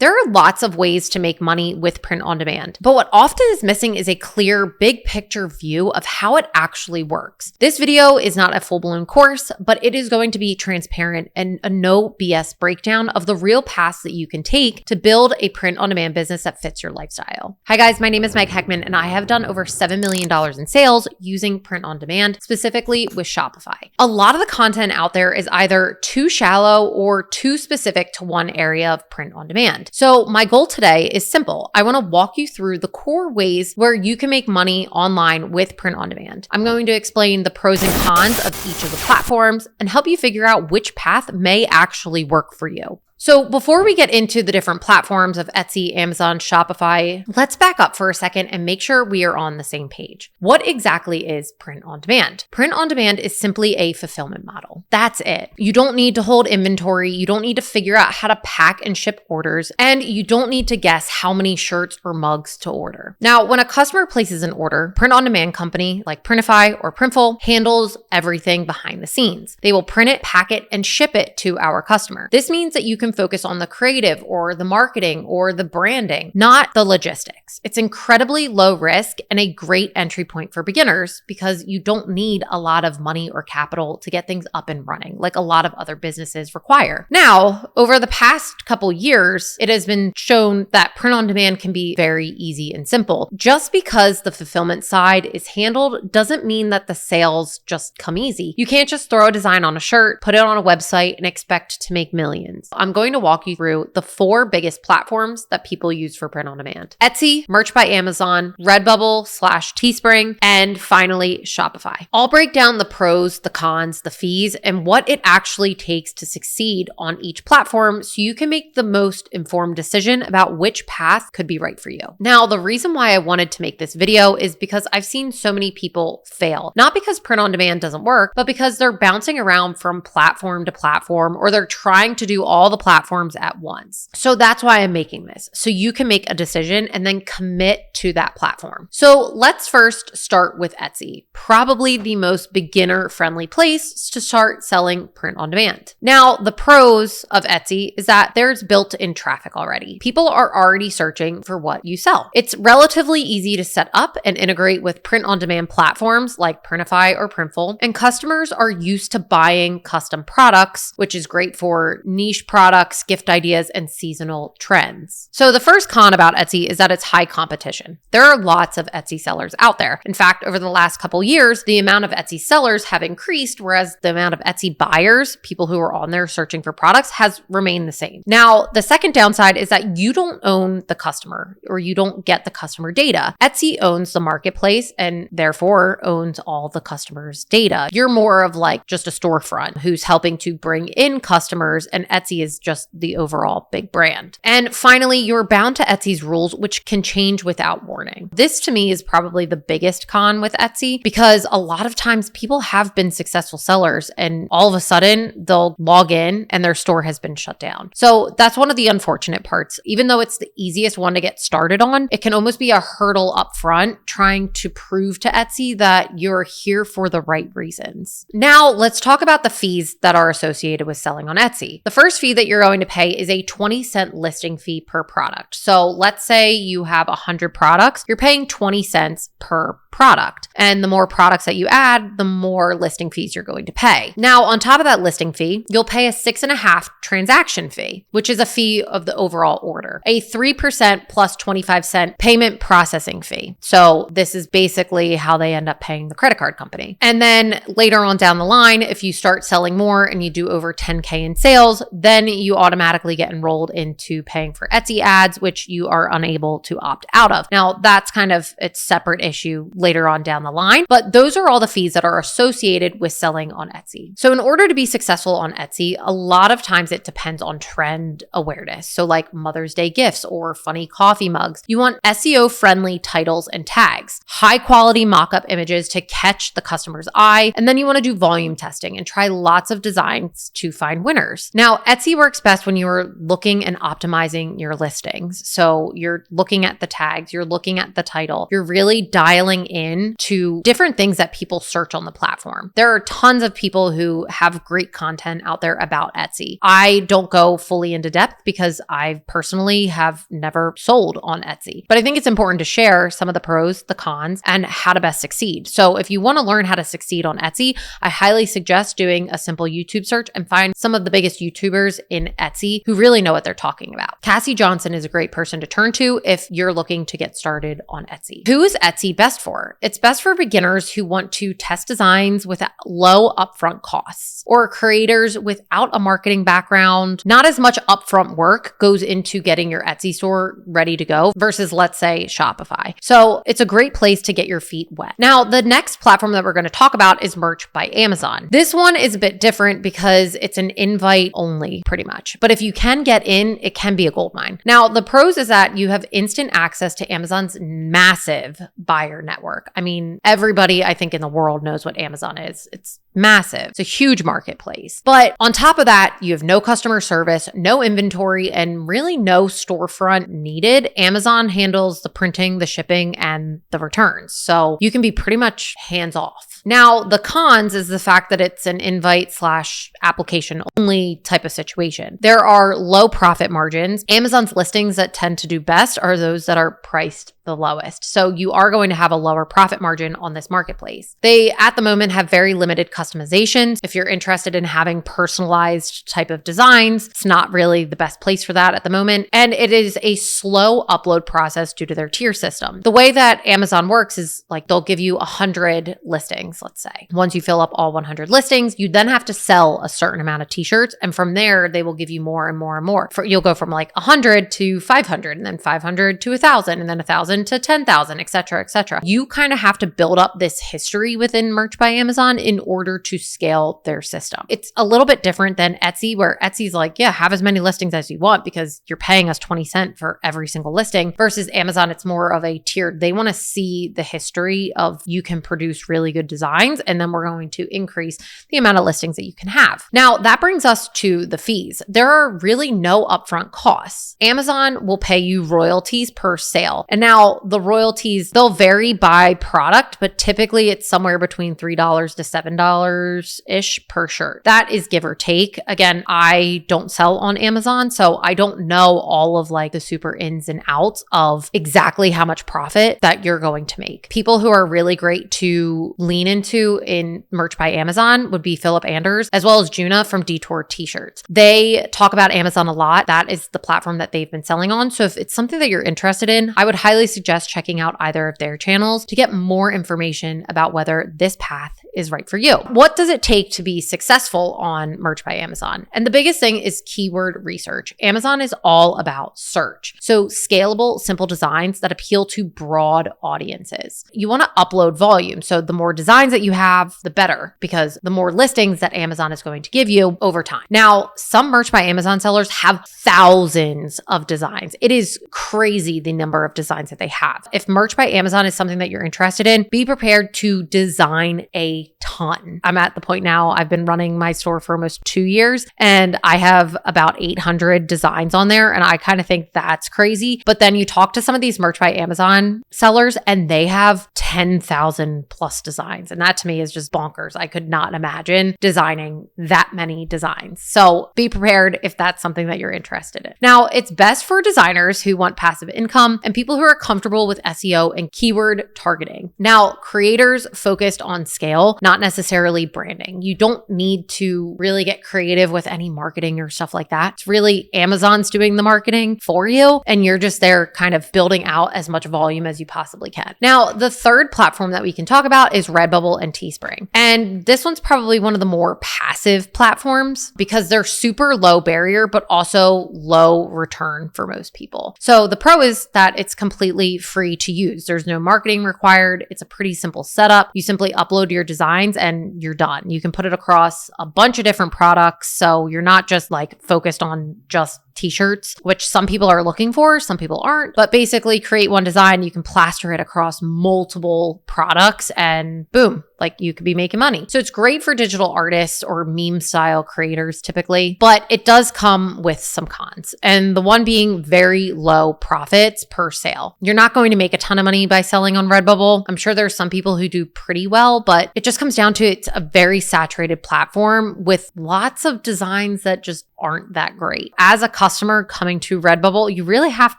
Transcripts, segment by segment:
There are lots of ways to make money with print on demand, but what often is missing is a clear, big picture view of how it actually works. This video is not a full-blown course, but it is going to be transparent and a no BS breakdown of the real paths that you can take to build a print on demand business that fits your lifestyle. Hi guys, my name is Meg Heckman and I have done over $7 million in sales using print on demand, specifically with Shopify. A lot of the content out there is either too shallow or too specific to one area of print on demand. So my goal today is simple. I want to walk you through the core ways where you can make money online with print on demand. I'm going to explain the pros and cons of each of the platforms and help you figure out which path may actually work for you. So before we get into the different platforms of Etsy, Amazon, Shopify, let's back up for a second and make sure we are on the same page. What exactly is print on demand? Print on demand is simply a fulfillment model. That's it. You don't need to hold inventory. You don't need to figure out how to pack and ship orders, and you don't need to guess how many shirts or mugs to order. Now, when a customer places an order, print on demand company like Printify or Printful handles everything behind the scenes. They will print it, pack it, and ship it to our customer. This means that you can focus on the creative or the marketing or the branding, not the logistics. It's incredibly low risk and a great entry point for beginners because you don't need a lot of money or capital to get things up and running like a lot of other businesses require. Now, over the past couple years, it has been shown that print on demand can be very easy and simple. Just because the fulfillment side is handled doesn't mean that the sales just come easy. You can't just throw a design on a shirt, put it on a website, and expect to make millions. I'm going to walk you through the 4 biggest platforms that people use for print on demand: Etsy, Merch by Amazon, Redbubble / Teespring, and finally Shopify. I'll break down the pros, the cons, the fees, and what it actually takes to succeed on each platform so you can make the most informed decision about which path could be right for you. Now, the reason why I wanted to make this video is because I've seen so many people fail, not because print on demand doesn't work, but because they're bouncing around from platform to platform, or they're trying to do all the platforms at once. So that's why I'm making this, so you can make a decision and then commit to that platform. So let's first start with Etsy, probably the most beginner-friendly place to start selling print on demand. Now, the pros of Etsy is that there's built-in traffic already. People are already searching for what you sell. It's relatively easy to set up and integrate with print on demand platforms like Printify or Printful, and customers are used to buying custom products, which is great for niche products, gift ideas, and seasonal trends. So the first con about Etsy is that it's high competition. There are lots of Etsy sellers out there. In fact, over the last couple years, the amount of Etsy sellers have increased, whereas the amount of Etsy buyers, people who are on there searching for products, has remained the same. Now, the second downside is that you don't own the customer, or you don't get the customer data. Etsy owns the marketplace and therefore owns all the customers' data. You're more of like just a storefront who's helping to bring in customers, and Etsy is just the overall big brand. And finally, you're bound to Etsy's rules, which can change without warning. This to me is probably the biggest con with Etsy, because a lot of times people have been successful sellers and all of a sudden they'll log in and their store has been shut down. So that's one of the unfortunate parts. Even though it's the easiest one to get started on, it can almost be a hurdle up front trying to prove to Etsy that you're here for the right reasons. Now, let's talk about the fees that are associated with selling on Etsy. The first fee that you're going to pay is a 20-cent listing fee per product. So let's say you have 100 products, you're paying 20 cents per product. And the more products that you add, the more listing fees you're going to pay. Now, on top of that listing fee, you'll pay a 6.5% transaction fee, which is a fee of the overall order, a 3% plus 25-cent payment processing fee. So this is basically how they end up paying the credit card company. And then later on down the line, if you start selling more and you do over 10K in sales, then you automatically get enrolled into paying for Etsy ads, which you are unable to opt out of. Now, that's kind of a separate issue later on down the line, but those are all the fees that are associated with selling on Etsy. So in order to be successful on Etsy, a lot of times it depends on trend awareness. So like Mother's Day gifts or funny coffee mugs. You want SEO friendly titles and tags, high quality mock-up images to catch the customer's eye, and then you want to do volume testing and try lots of designs to find winners. Now, Etsy works works best when you're looking and optimizing your listings. So you're looking at the tags, you're looking at the title, you're really dialing in to different things that people search on the platform. There are tons of people who have great content out there about Etsy. I don't go fully into depth because I personally have never sold on Etsy, but I think it's important to share some of the pros, the cons, and how to best succeed. So if you want to learn how to succeed on Etsy, I highly suggest doing a simple YouTube search and find some of the biggest YouTubers in Etsy who really know what they're talking about. Cassie Johnson is a great person to turn to if you're looking to get started on Etsy. Who is Etsy best for? It's best for beginners who want to test designs with low upfront costs, or creators without a marketing background. Not as much upfront work goes into getting your Etsy store ready to go versus, let's say, Shopify. So it's a great place to get your feet wet. Now, the next platform that we're going to talk about is Merch by Amazon. This one is a bit different because it's an invite only, pretty much. But if you can get in, it can be a goldmine. Now, the pros is that you have instant access to Amazon's massive buyer network. I mean, everybody I think in the world knows what Amazon is. It's massive. It's a huge marketplace. But on top of that, you have no customer service, no inventory, and really no storefront needed. Amazon handles the printing, the shipping, and the returns. So you can be pretty much hands off. Now, the cons is the fact that it's an invite/application only type of situation. There are low profit margins. Amazon's listings that tend to do best are those that are priced the lowest. So you are going to have a lower profit margin on this marketplace. They, at the moment, have very limited customizations. If you're interested in having personalized type of designs, it's not really the best place for that at the moment. And it is a slow upload process due to their tier system. The way that Amazon works is like they'll give you 100 listings, let's say. Once you fill up all 100 listings, you then have to sell a certain amount of t-shirts. And from there, they will give you more and more and more. You'll go from like 100 to 500, and then 500 to 1,000, and then 1,000 to 10,000, et cetera, et cetera. You kind of have to build up this history within Merch by Amazon in order to scale their system. It's a little bit different than Etsy, where Etsy's like, yeah, have as many listings as you want because you're paying us 20 cents for every single listing, versus Amazon, it's more of a tiered. They want to see the history of you can produce really good designs, and then we're going to increase the amount of listings that you can have. Now, that brings us to the fees. There are really no upfront costs. Amazon will pay you royalties per sale. And now the royalties, they'll vary by product, but typically it's somewhere between $3 to $7-ish per shirt. That is give or take. Again, I don't sell on Amazon, so I don't know all of like the super ins and outs of exactly how much profit that you're going to make. People who are really great to lean into in Merch by Amazon would be Philip Anders, as well as Juna from Detour T-shirts. They talk about Amazon a lot. That is the platform that they've been selling on. So if it's something that you're interested in, I would highly suggest checking out either of their channels to get more information about whether this path is right for you. What does it take to be successful on Merch by Amazon? And the biggest thing is keyword research. Amazon is all about search. So scalable, simple designs that appeal to broad audiences. You want to upload volume. So the more designs that you have, the better, because the more listings that Amazon is going to give you over time. Now, some Merch by Amazon sellers have thousands of designs. It is crazy the number of designs that they have. If Merch by Amazon is something that you're interested in, be prepared to design a ton. I'm at the point now, I've been running my store for almost 2 years, and I have about 800 designs on there. And I kind of think that's crazy. But then you talk to some of these Merch by Amazon sellers and they have 10,000 plus designs. And that to me is just bonkers. I could not imagine designing that many designs. So be prepared if that's something that you're interested in. Now, it's best for designers who want passive income and people who are comfortable with SEO and keyword targeting. Now, creators focused on scale, not necessarily branding. You don't need to really get creative with any marketing or stuff like that. It's really Amazon's doing the marketing for you, and you're just there kind of building out as much volume as you possibly can. Now, the third platform that we can talk about is Redbubble and Teespring. And this one's probably one of the more passive platforms because they're super low barrier, but also low return for most people. So the pro is that it's completely free to use. There's no marketing required. It's a pretty simple setup. You simply upload your designs and you're done. You can put it across a bunch of different products. So you're not just like focused on just t-shirts, which some people are looking for, some people aren't, but basically create one design, you can plaster it across multiple products and boom, like you could be making money. So it's great for digital artists or meme style creators typically, but it does come with some cons. And the one being very low profits per sale. You're not going to make a ton of money by selling on Redbubble. I'm sure there's some people who do pretty well, but it just comes down to it's a very saturated platform with lots of designs that just aren't that great. As a customer coming to Redbubble, you really have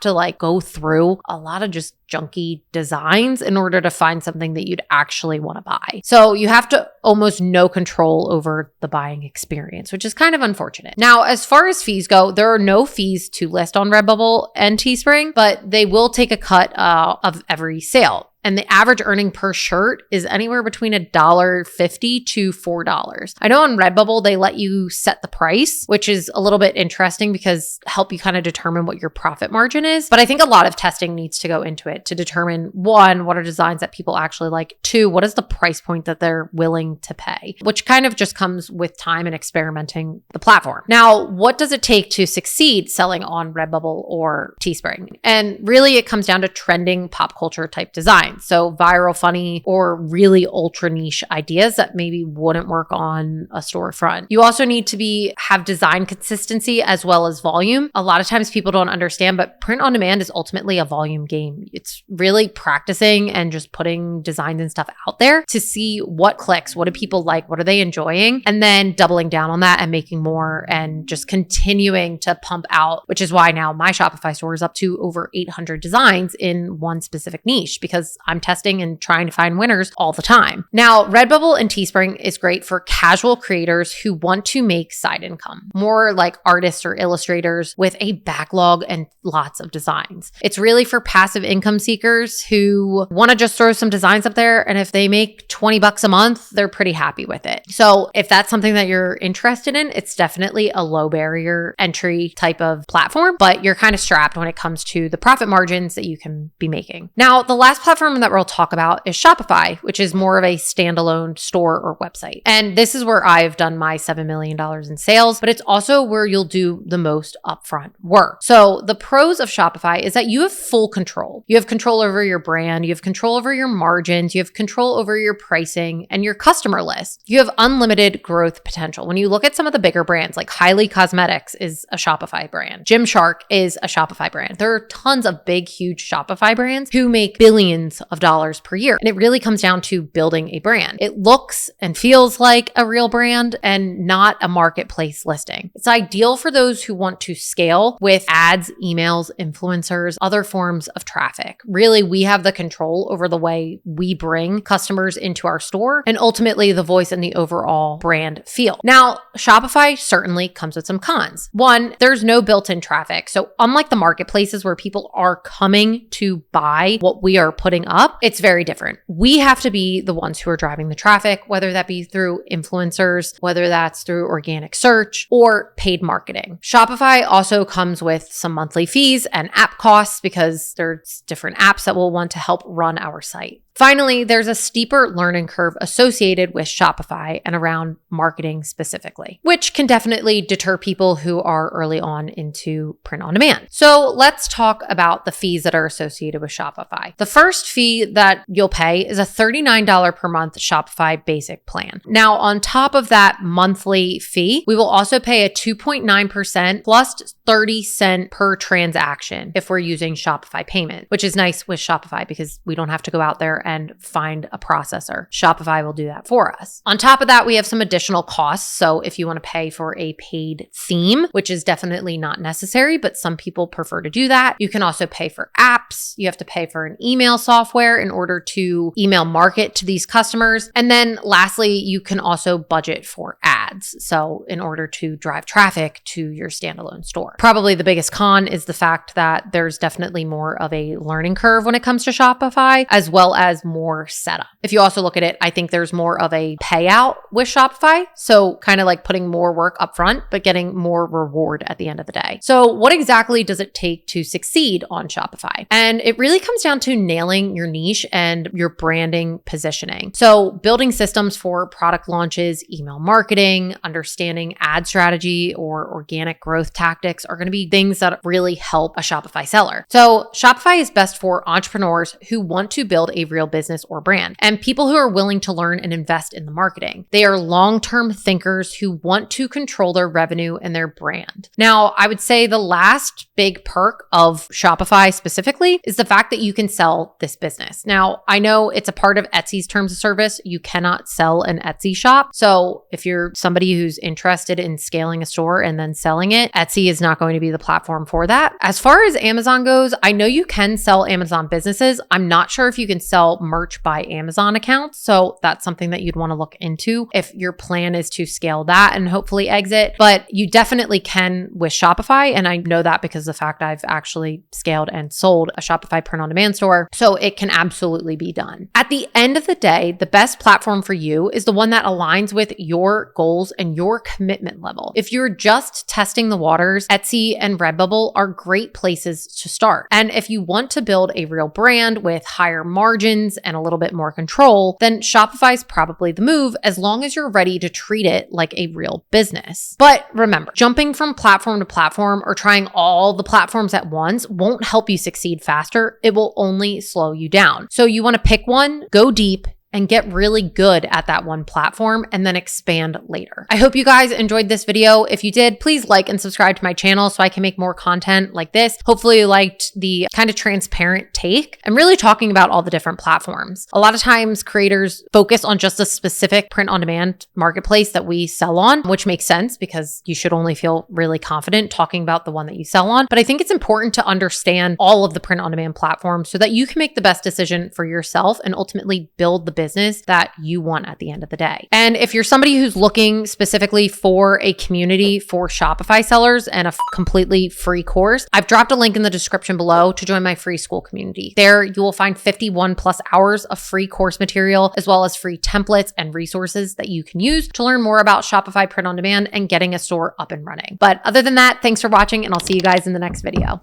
to like go through a lot of just junky designs in order to find something that you'd actually want to buy. So you have to almost no control over the buying experience, which is kind of unfortunate. Now, as far as fees go, there are no fees to list on Redbubble and Teespring, but they will take a cut of every sale. And the average earning per shirt is anywhere between $1.50 to $4. I know on Redbubble, they let you set the price, which is a little bit interesting because help you kind of determine what your profit margin is. But I think a lot of testing needs to go into it to determine, one, what are designs that people actually like? Two, what is the price point that they're willing to pay? Which kind of just comes with time and experimenting the platform. Now, what does it take to succeed selling on Redbubble or Teespring? And really, it comes down to trending pop culture type design. So viral, funny, or really ultra niche ideas that maybe wouldn't work on a storefront. You also need to have design consistency as well as volume. A lot of times people don't understand, but print on demand is ultimately a volume game. It's really practicing and just putting designs and stuff out there to see what clicks, what do people like, what are they enjoying, and then doubling down on that and making more and just continuing to pump out, which is why now my Shopify store is up to over 800 designs in one specific niche because I'm testing and trying to find winners all the time. Now, Redbubble and Teespring is great for casual creators who want to make side income, more like artists or illustrators with a backlog and lots of designs. It's really for passive income seekers who want to just throw some designs up there. And if they make $20 a month, they're pretty happy with it. So if that's something that you're interested in, it's definitely a low barrier entry type of platform, but you're kind of strapped when it comes to the profit margins that you can be making. Now, the last platform that we'll talk about is Shopify, which is more of a standalone store or website. And this is where I've done my $7 million in sales, but it's also where you'll do the most upfront work. So the pros of Shopify is that you have full control. You have control over your brand, you have control over your margins, you have control over your pricing and your customer list. You have unlimited growth potential. When you look at some of the bigger brands, like Highly Cosmetics is a Shopify brand. Gymshark is a Shopify brand. There are tons of big, huge Shopify brands who make billions of dollars per year. And it really comes down to building a brand. It looks and feels like a real brand and not a marketplace listing. It's ideal for those who want to scale with ads, emails, influencers, other forms of traffic. Really, we have the control over the way we bring customers into our store and ultimately the voice and the overall brand feel. Now, Shopify certainly comes with some cons. One, there's no built-in traffic. So unlike the marketplaces where people are coming to buy what we are putting up, it's very different. We have to be the ones who are driving the traffic, whether that be through influencers, whether that's through organic search or paid marketing. Shopify also comes with some monthly fees and app costs because there's different apps that will want to help run our site. Finally, there's a steeper learning curve associated with Shopify and around marketing specifically, which can definitely deter people who are early on into print on demand. So let's talk about the fees that are associated with Shopify. The first fee that you'll pay is a $39 per month Shopify basic plan. Now, on top of that monthly fee, we will also pay a 2.9% plus 30 cents per transaction if we're using Shopify payment, which is nice with Shopify because we don't have to go out there and find a processor. Shopify will do that for us. On top of that, we have some additional costs. So if you want to pay for a paid theme, which is definitely not necessary, but some people prefer to do that. You can also pay for apps. You have to pay for an email software in order to email market to these customers. And then lastly, you can also budget for ads. So in order to drive traffic to your standalone store. Probably the biggest con is the fact that there's definitely more of a learning curve when it comes to Shopify, as well as more setup. If you also look at it, I think there's more of a payout with Shopify. So kind of like putting more work up front, but getting more reward at the end of the day. So what exactly does it take to succeed on Shopify? And it really comes down to nailing your niche and your branding positioning. So building systems for product launches, email marketing, marketing, understanding ad strategy, or organic growth tactics are going to be things that really help a Shopify seller. So Shopify is best for entrepreneurs who want to build a real business or brand and people who are willing to learn and invest in the marketing. They are long-term thinkers who want to control their revenue and their brand. Now, I would say the last big perk of Shopify specifically is the fact that you can sell this business. Now, I know it's a part of Etsy's terms of service. You cannot sell an Etsy shop. So if you're somebody who's interested in scaling a store and then selling it, Etsy is not going to be the platform for that. As far as Amazon goes, I know you can sell Amazon businesses. I'm not sure if you can sell merch by Amazon accounts. So that's something that you'd want to look into if your plan is to scale that and hopefully exit. But you definitely can with Shopify. And I know that because of the fact I've actually scaled and sold a Shopify print-on-demand store. So it can absolutely be done. At the end of the day, the best platform for you is the one that aligns with your goals and your commitment level. If you're just testing the waters, Etsy and Redbubble are great places to start. And if you want to build a real brand with higher margins and a little bit more control, then Shopify is probably the move as long as you're ready to treat it like a real business. But remember, jumping from platform to platform or trying all the platforms at once won't help you succeed faster. It will only slow you down. So you want to pick one, go deep, and get really good at that one platform and then expand later. I hope you guys enjoyed this video. If you did, please like and subscribe to my channel so I can make more content like this. Hopefully you liked the kind of transparent take and really talking about all the different platforms. A lot of times creators focus on just a specific print-on-demand marketplace that we sell on, which makes sense because you should only feel really confident talking about the one that you sell on. But I think it's important to understand all of the print-on-demand platforms so that you can make the best decision for yourself and ultimately build the business that you want at the end of the day. And if you're somebody who's looking specifically for a community for Shopify sellers and a completely free course, I've dropped a link in the description below to join my free school community. There you will find 51 plus hours of free course material, as well as free templates and resources that you can use to learn more about Shopify print on demand and getting a store up and running. But other than that, thanks for watching and I'll see you guys in the next video.